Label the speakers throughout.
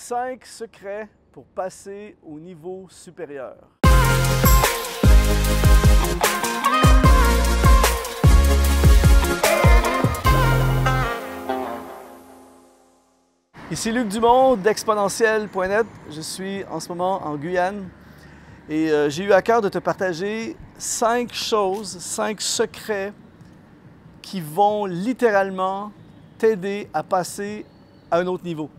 Speaker 1: 5 secrets pour passer au niveau supérieur. Ici Luc Dumont d'Exponentiel.net. Je suis en ce moment en Guyane et j'ai eu à cœur de te partager 5 choses, 5 secrets qui vont littéralement t'aider à passer à un autre niveau.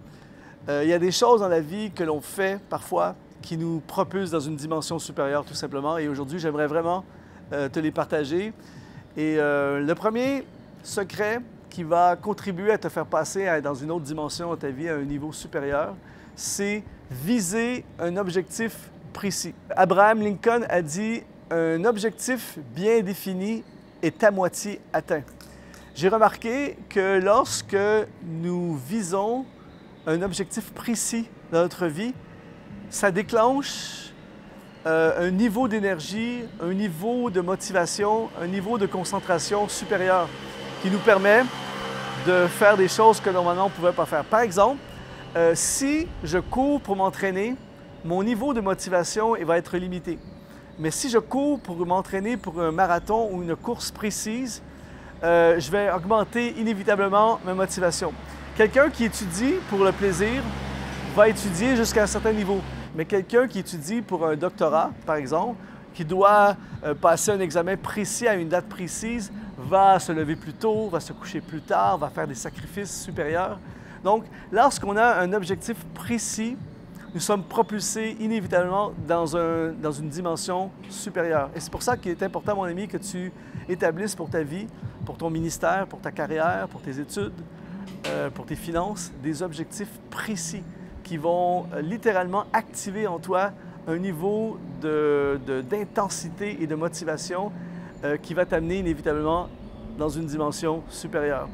Speaker 1: Il y a des choses dans la vie que l'on fait parfois qui nous propulsent dans une dimension supérieure tout simplement et aujourd'hui j'aimerais vraiment te les partager. Et le premier secret qui va contribuer à te faire passer dans une autre dimension de ta vie, à un niveau supérieur, c'est viser un objectif précis. Abraham Lincoln a dit « Un objectif bien défini est à moitié atteint ». J'ai remarqué que lorsque nous visons un objectif précis dans notre vie, ça déclenche un niveau d'énergie, un niveau de motivation, un niveau de concentration supérieur qui nous permet de faire des choses que normalement on ne pouvait pas faire. Par exemple, si je cours pour m'entraîner, mon niveau de motivation va être limité. Mais si je cours pour m'entraîner pour un marathon ou une course précise, je vais augmenter inévitablement ma motivation. Quelqu'un qui étudie pour le plaisir va étudier jusqu'à un certain niveau. Mais quelqu'un qui étudie pour un doctorat, par exemple, qui doit passer un examen précis à une date précise, va se lever plus tôt, va se coucher plus tard, va faire des sacrifices supérieurs. Donc, lorsqu'on a un objectif précis, nous sommes propulsés inévitablement dans une dimension supérieure. Et c'est pour ça qu'il est important, mon ami, que tu établisses pour ta vie, pour ton ministère, pour ta carrière, pour tes études, pour tes finances, des objectifs précis qui vont littéralement activer en toi un niveau d'intensité et de motivation qui va t'amener inévitablement dans une dimension supérieure.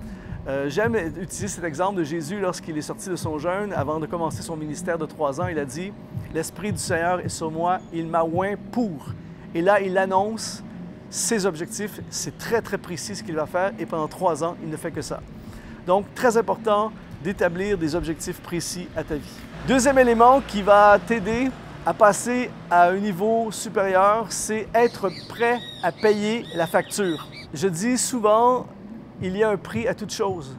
Speaker 1: J'aime utiliser cet exemple de Jésus lorsqu'il est sorti de son jeûne. Avant de commencer son ministère de 3 ans, il a dit « L'Esprit du Seigneur est sur moi, il m'a oint pour ». Et là, il annonce ses objectifs. C'est très, très précis ce qu'il va faire et pendant 3 ans, il ne fait que ça. Donc, très important d'établir des objectifs précis à ta vie. Deuxième élément qui va t'aider à passer à un niveau supérieur, c'est être prêt à payer la facture. Je dis souvent, il y a un prix à toute chose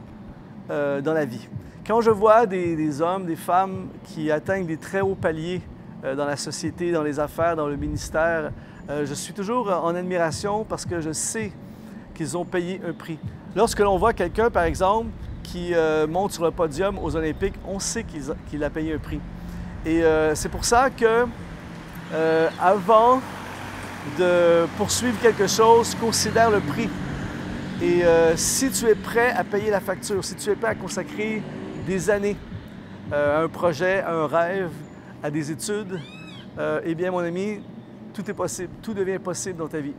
Speaker 1: dans la vie. Quand je vois des hommes, des femmes qui atteignent des très hauts paliers dans la société, dans les affaires, dans le ministère, je suis toujours en admiration parce que je sais qu'ils ont payé un prix. Lorsque l'on voit quelqu'un, par exemple, qui monte sur le podium aux Olympiques, on sait qu'il a payé un prix. Et c'est pour ça que, avant de poursuivre quelque chose, considère le prix. Et si tu es prêt à payer la facture, si tu es prêt à consacrer des années à un projet, à un rêve, à des études, eh bien, mon ami, tout est possible, tout devient possible dans ta vie.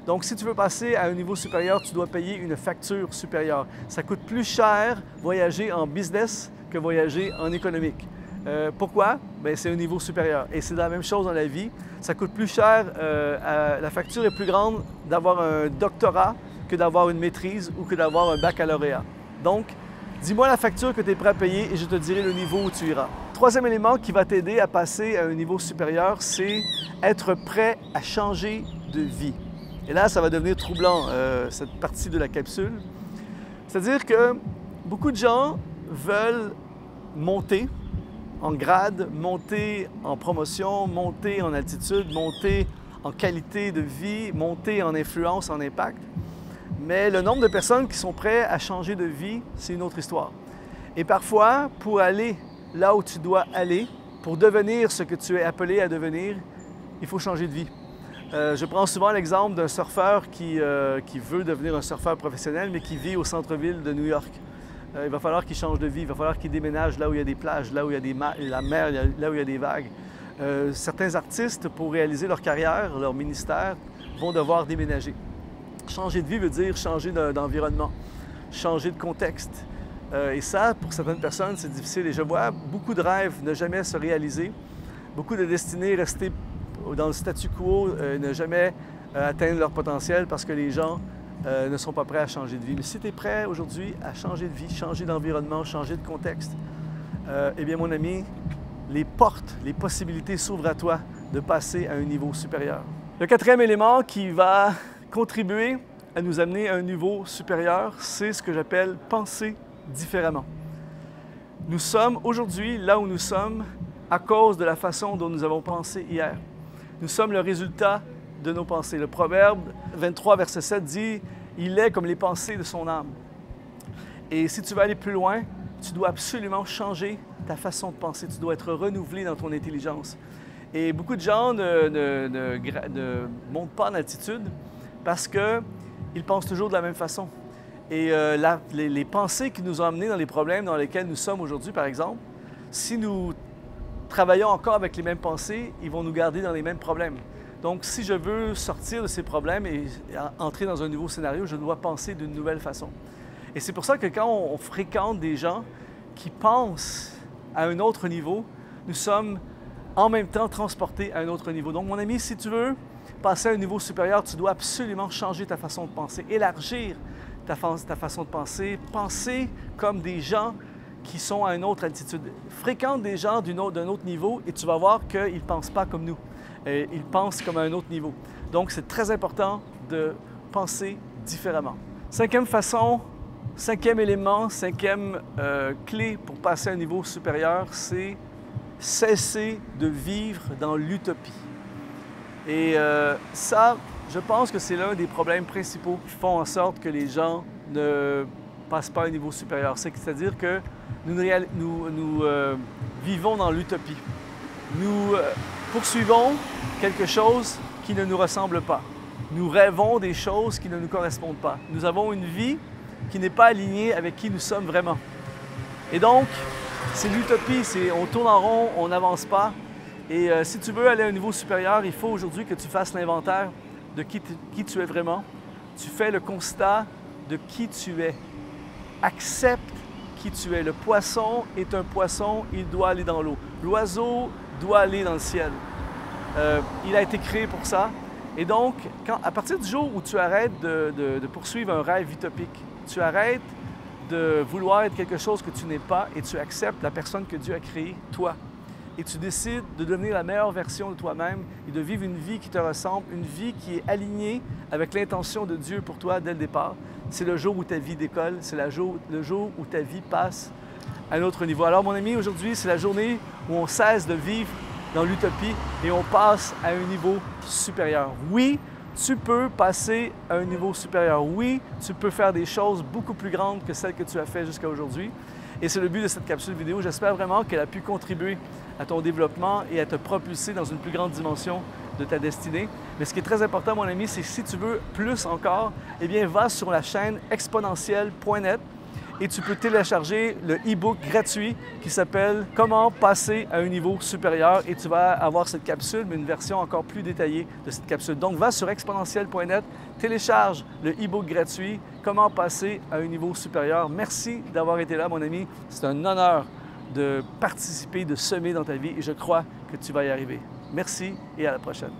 Speaker 1: Donc, si tu veux passer à un niveau supérieur, tu dois payer une facture supérieure. Ça coûte plus cher voyager en business que voyager en économique. Pourquoi? Bien, c'est un niveau supérieur. Et c'est la même chose dans la vie. Ça coûte plus cher, la facture est plus grande d'avoir un doctorat que d'avoir une maîtrise ou que d'avoir un baccalauréat. Donc, dis-moi la facture que tu es prêt à payer et je te dirai le niveau où tu iras. Troisième élément qui va t'aider à passer à un niveau supérieur, c'est être prêt à changer de vie. Et là, ça va devenir troublant, cette partie de la capsule. C'est-à-dire que beaucoup de gens veulent monter en grade, monter en promotion, monter en altitude, monter en qualité de vie, monter en influence, en impact. Mais le nombre de personnes qui sont prêtes à changer de vie, c'est une autre histoire. Et parfois, pour aller là où tu dois aller, pour devenir ce que tu es appelé à devenir, il faut changer de vie. Je prends souvent l'exemple d'un surfeur qui veut devenir un surfeur professionnel, mais qui vit au centre-ville de New York. Il va falloir qu'il change de vie, il va falloir qu'il déménage là où il y a des plages, là où il y a la mer, là où il y a des vagues. Certains artistes, pour réaliser leur carrière, leur ministère, vont devoir déménager. Changer de vie veut dire changer d'environnement, changer de contexte. Et ça, pour certaines personnes, c'est difficile. Et je vois beaucoup de rêves ne jamais se réaliser, beaucoup de destinées rester dans le statu quo, ne jamais atteindre leur potentiel parce que les gens ne sont pas prêts à changer de vie. Mais si tu es prêt aujourd'hui à changer de vie, changer d'environnement, changer de contexte, eh bien mon ami, les portes, les possibilités s'ouvrent à toi de passer à un niveau supérieur. Le quatrième élément qui va contribuer à nous amener à un niveau supérieur, c'est ce que j'appelle penser différemment. Nous sommes aujourd'hui là où nous sommes à cause de la façon dont nous avons pensé hier. Nous sommes le résultat de nos pensées. Le Proverbe 23, verset 7 dit « Il est comme les pensées de son âme ». Et si tu veux aller plus loin, tu dois absolument changer ta façon de penser. Tu dois être renouvelé dans ton intelligence. Et beaucoup de gens ne montent pas en attitude parce qu'ils pensent toujours de la même façon. Et les pensées qui nous ont amenés dans les problèmes dans lesquels nous sommes aujourd'hui, par exemple, si nous travaillons encore avec les mêmes pensées, ils vont nous garder dans les mêmes problèmes. Donc, si je veux sortir de ces problèmes et entrer dans un nouveau scénario, je dois penser d'une nouvelle façon. Et c'est pour ça que quand on fréquente des gens qui pensent à un autre niveau, nous sommes en même temps transportés à un autre niveau. Donc, mon ami, si tu veux passer à un niveau supérieur, tu dois absolument changer ta façon de penser, élargir ta façon de penser, penser comme des gens qui sont à une autre altitude. Fréquente des gens d'un autre niveau et tu vas voir qu'ils ne pensent pas comme nous. Ils pensent comme à un autre niveau. Donc, c'est très important de penser différemment. Cinquième élément, cinquième clé pour passer à un niveau supérieur, c'est cesser de vivre dans l'utopie. Et ça, je pense que c'est l'un des problèmes principaux qui font en sorte que les gens ne passent pas à un niveau supérieur. C'est-à-dire que nous vivons dans l'utopie. Nous poursuivons quelque chose qui ne nous ressemble pas. Nous rêvons des choses qui ne nous correspondent pas. Nous avons une vie qui n'est pas alignée avec qui nous sommes vraiment. Et donc, c'est l'utopie, on tourne en rond, on n'avance pas. Et si tu veux aller à un niveau supérieur, il faut aujourd'hui que tu fasses l'inventaire de qui tu es vraiment. Tu fais le constat de qui tu es. Accepte qui tu es. Le poisson est un poisson, il doit aller dans l'eau. L'oiseau doit aller dans le ciel. Il a été créé pour ça. Et donc, à partir du jour où tu arrêtes de poursuivre un rêve utopique, tu arrêtes de vouloir être quelque chose que tu n'es pas et tu acceptes la personne que Dieu a créée, toi. Et tu décides de devenir la meilleure version de toi-même et de vivre une vie qui te ressemble, une vie qui est alignée avec l'intention de Dieu pour toi dès le départ. C'est le jour où ta vie décolle, c'est le jour où ta vie passe à un autre niveau. Alors mon ami, aujourd'hui, c'est la journée où on cesse de vivre dans l'utopie et on passe à un niveau supérieur. Oui, tu peux passer à un niveau supérieur. Oui, tu peux faire des choses beaucoup plus grandes que celles que tu as faites jusqu'à aujourd'hui. Et c'est le but de cette capsule vidéo. J'espère vraiment qu'elle a pu contribuer à ton développement et à te propulser dans une plus grande dimension de ta destinée. Mais ce qui est très important, mon ami, c'est que si tu veux plus encore, eh bien, va sur la chaîne exponentielle.net et tu peux télécharger le e-book gratuit qui s'appelle « Comment passer à un niveau supérieur » et tu vas avoir cette capsule, mais une version encore plus détaillée de cette capsule. Donc, va sur exponentielle.net, télécharge le e-book gratuit « Comment passer à un niveau supérieur ». Merci d'avoir été là, mon ami. C'est un honneur de participer, de semer dans ta vie et je crois que tu vas y arriver. Merci et à la prochaine.